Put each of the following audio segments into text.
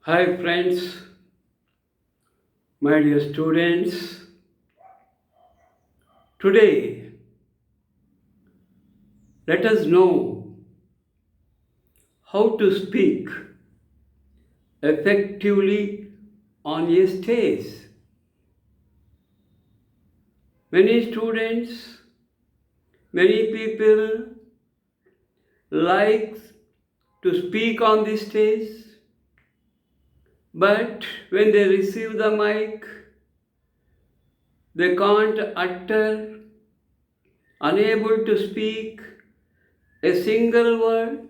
Hi friends, my dear students. Today, let us know how to speak effectively on a stage. Many students, many people like to speak on the stage, but when they receive the mic, they can't utter, unable to speak a single word.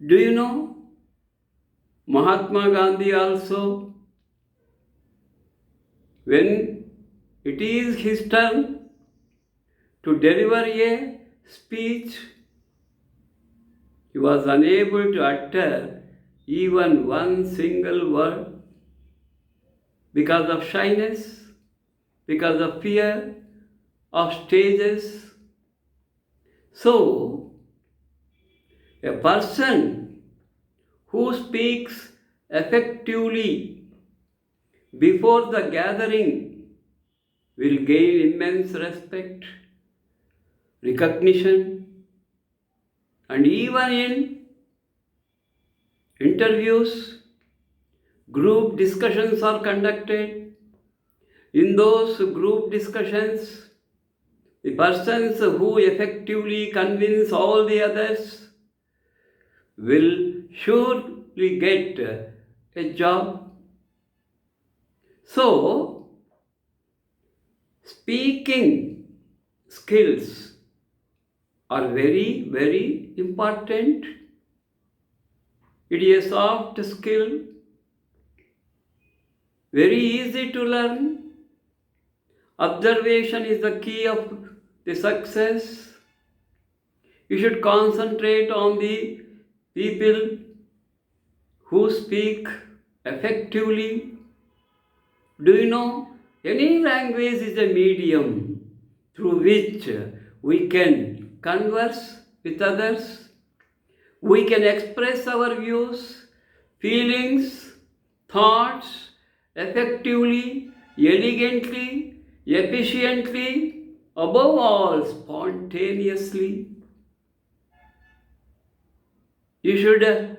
Do you know Mahatma Gandhi also, when it is his turn to deliver a speech, he was unable to utter even one single word because of shyness, because of fear of stages. So, a person who speaks effectively before the gathering will gain immense respect, recognition, and even in interviews, group discussions are conducted. In those group discussions, the persons who effectively convince all the others will surely get a job. So, speaking skills are very, very important. It is a soft skill, very easy to learn. Observation is the key of the success. You should concentrate on the people who speak effectively. Do you know? Any language is a medium through which we can converse with others. We can express our views, feelings, thoughts effectively, elegantly, efficiently, above all, spontaneously. You should,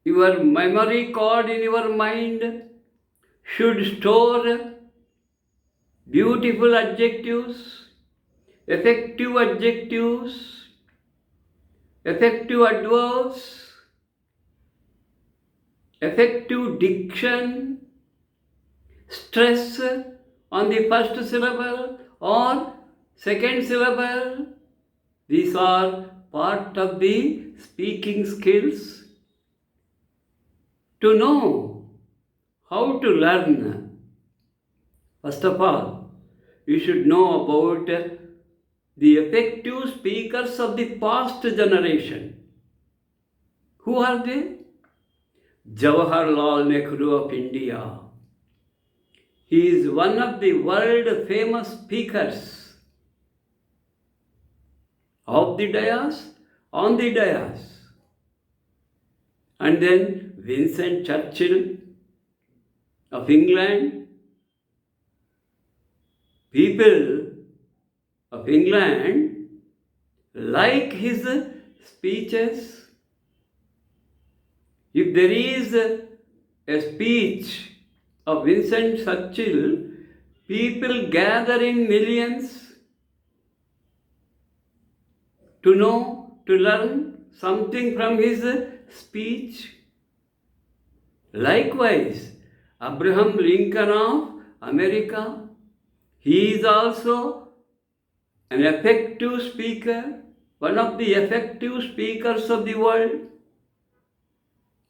your memory card in your mind should store beautiful adjectives, effective adjectives, effective adverbs, effective diction, stress on the first syllable or second syllable. These are part of the speaking skills. To know how to learn, first of all, you should know about the effective speakers of the past generation. Who are they? Jawaharlal Nehru of India. He is one of the world famous speakers of the dais, on the dais. And then Winston Churchill of England. People of England like his speeches. If there is a speech of Winston Churchill, people gather in millions to know, to learn something from his speech. Likewise, Abraham Lincoln of America, he is also an effective speaker, one of the effective speakers of the world.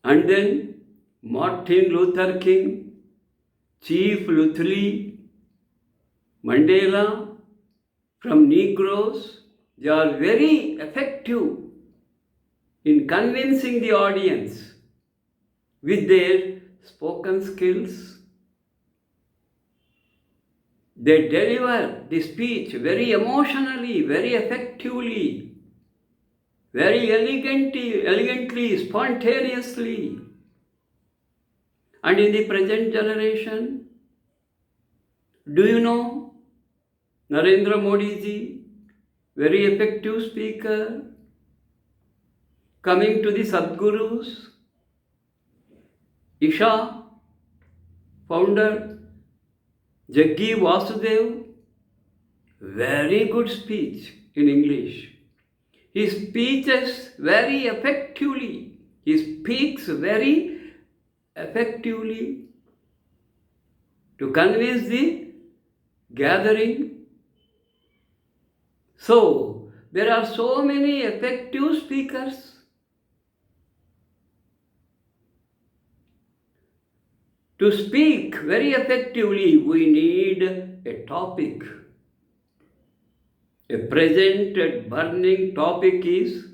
And then Martin Luther King, Chief Luthuli, Mandela, from Negroes, they are very effective in convincing the audience with their spoken skills. They deliver the speech very emotionally, very effectively, very elegantly, spontaneously. And in the present generation, do you know Narendra Modi ji, very effective speaker, coming to the Sadgurus, Isha, founder, Jaggi Vasudev, very good speech in English. He speaks very effectively. He speaks very effectively to convince the gathering. So, there are so many effective speakers. To speak very effectively, we need a topic. A present burning topic is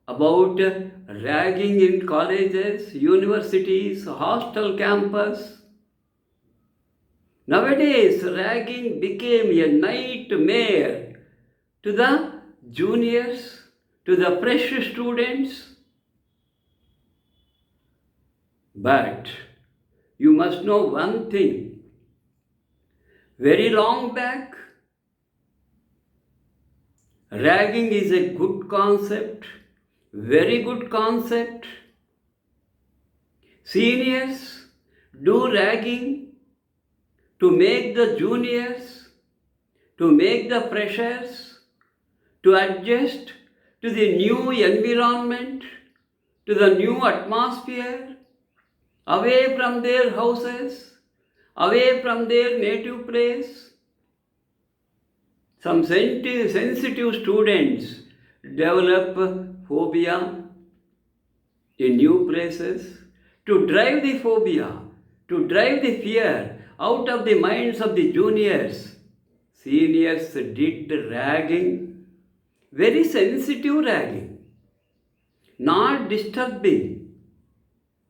about ragging in colleges, universities, hostel campus. Nowadays, ragging became a nightmare to the juniors, to the fresh students. But you must know one thing. Very long back, ragging is a good concept, very good concept. Seniors do ragging to make the juniors, to make the freshers, to adjust to the new environment, to the new atmosphere, away from their houses, away from their native place. Some sensitive students develop phobia in new places. To drive the phobia, to drive the fear out of the minds of the juniors, seniors did ragging, very sensitive ragging, not disturbing,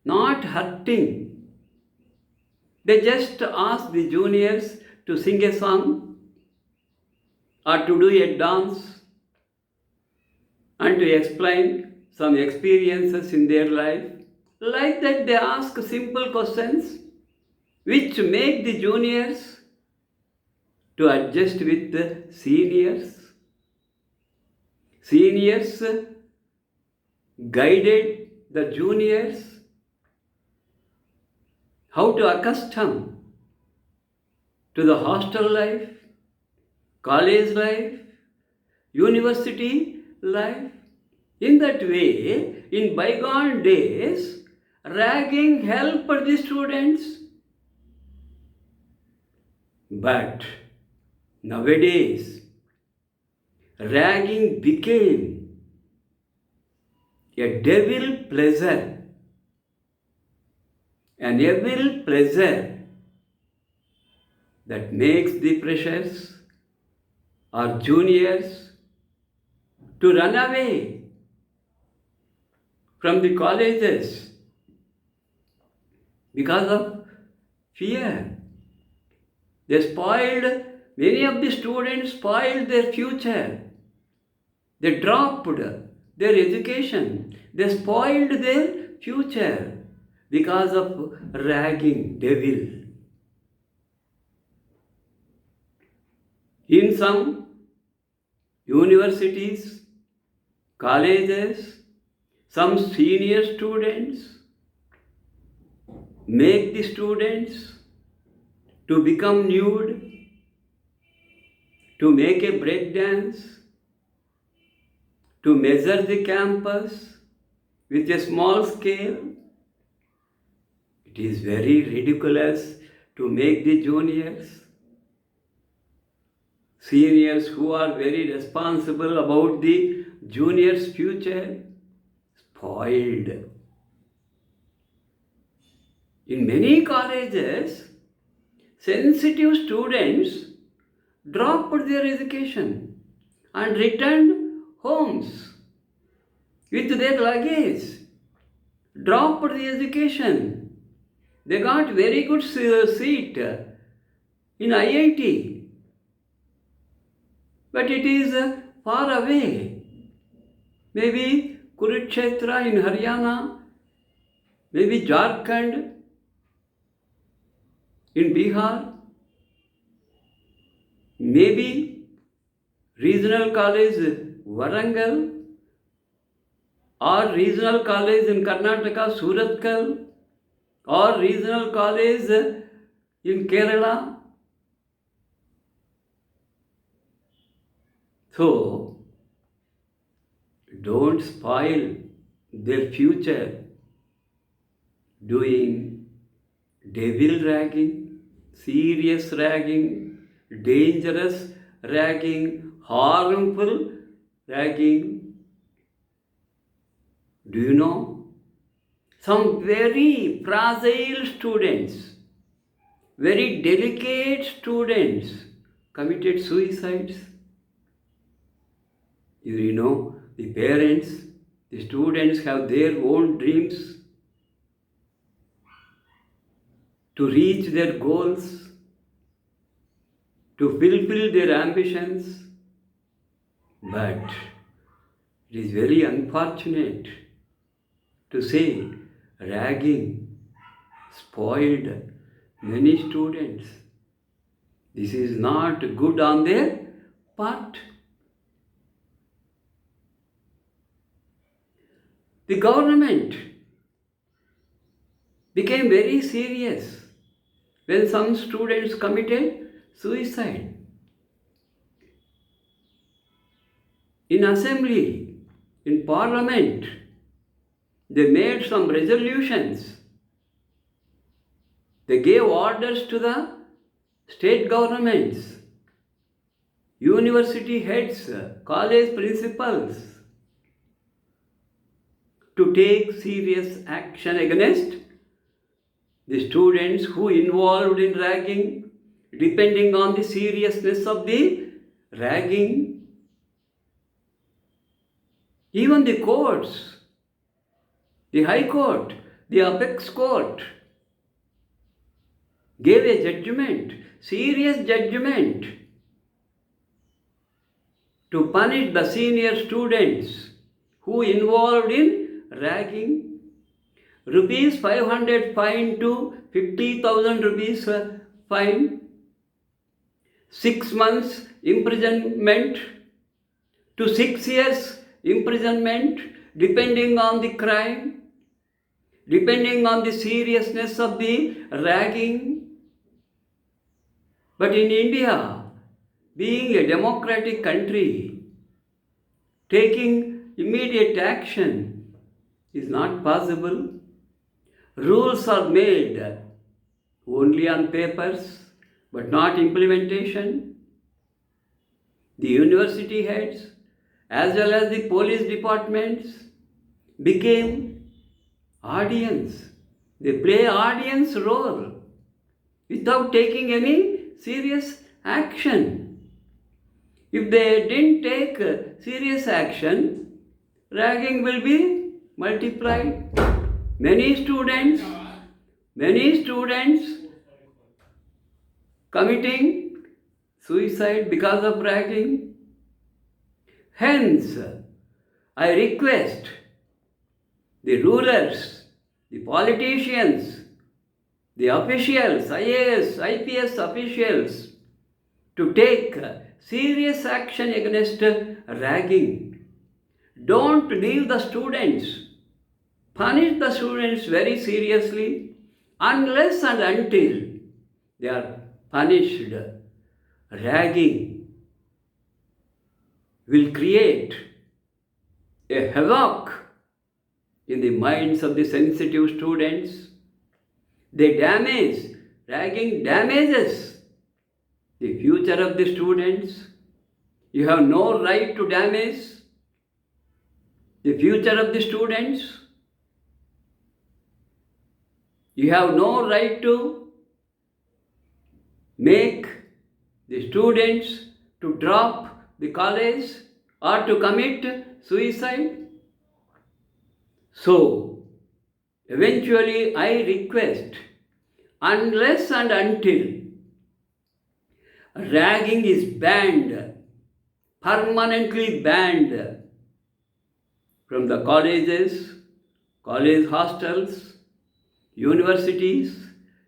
not hurting. They just asked the juniors to sing a song or to do a dance and to explain some experiences in their life. Like that, they ask simple questions which make the juniors to adjust with the seniors. Seniors guided the juniors how to accustom to the hostel life, college life, university life. In that way, in bygone days, ragging helped the students. But nowadays, ragging became a devil pleasure, an evil pleasure that makes the freshers or juniors to run away from the colleges because of fear. Many of the students spoiled their future. They dropped their education. They spoiled their future because of ragging devil. In some universities, colleges, some senior students make the students to become nude, to make a break dance, to measure the campus with a small scale. It is very ridiculous to make the juniors, seniors who are very responsible about the juniors' future, spoiled. In many colleges, sensitive students dropped their education and returned homes with their luggage, dropped the education. They got very good seat in IIT, but it is far away. Maybe Kurukshetra in Haryana, maybe Jharkhand, in Bihar, maybe regional college Warangal, or regional college in Karnataka, Surathkal, or regional college in Kerala. So, don't spoil their future doing devil ragging, serious ragging, dangerous ragging, harmful ragging. Do you know? Some very fragile students, very delicate students committed suicides. You know, the parents, the students have their own dreams to reach their goals, to fulfill their ambitions. But it is very unfortunate to say ragging spoiled many students. This is not good on their part. The government became very serious when some students committed suicide. In assembly, in parliament, they made some resolutions. They gave orders to the state governments, university heads, college principals to take serious action against the students who involved in ragging, depending on the seriousness of the ragging. Even the courts, the High Court, the Apex Court gave a judgment, serious judgment, to punish the senior students who involved in ragging. Rupees 500 fine to 50,000 rupees fine, 6 months imprisonment to 6 years imprisonment, depending on the crime, depending on the seriousness of the ragging. But in India, being a democratic country, taking immediate action is not possible. Rules are made only on papers, but not implementation. The university heads, as well as the police departments, became audience. They play audience role without taking any serious action. If they didn't take serious action, ragging will be multiplied. Many students committing suicide because of ragging. Hence, I request the rulers, the politicians, the officials, IAS, IPS officials, to take serious action against ragging. Don't leave the students. Punish the students very seriously unless and until they are punished. Ragging will create a havoc in the minds of the sensitive students. Ragging damages the future of the students. You have no right to damage the future of the students. You have no right to make the students to drop the college or to commit suicide. So, eventually I request, unless and until ragging is banned, permanently banned from the colleges, college hostels, universities,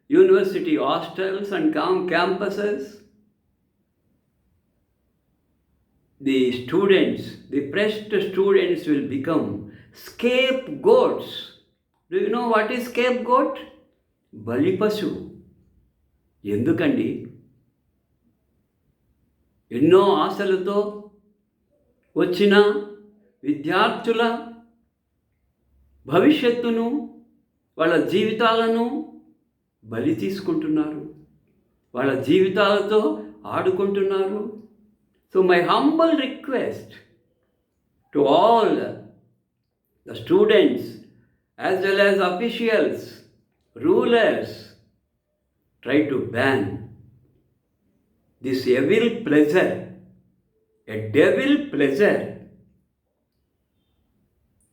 university hostels and campuses. The students, the pressed students will become scapegoats. Do you know what is scapegoat? బలిపశు. ఎందుకండి? ఎన్నో ఆశలతో వచ్చిన విద్యార్థుల భవిష్యత్తును, వాళ్ళ జీవితాలను బలి తీసుకుంటున్నారు, వాళ్ళ జీవితాలతో ఆడుకుంటున్నారు. So my humble request to all the students as well as officials, rulers, try to ban this evil pleasure, a devil pleasure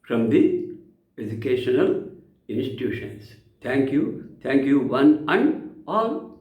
from the educational institutions. Thank you one and all.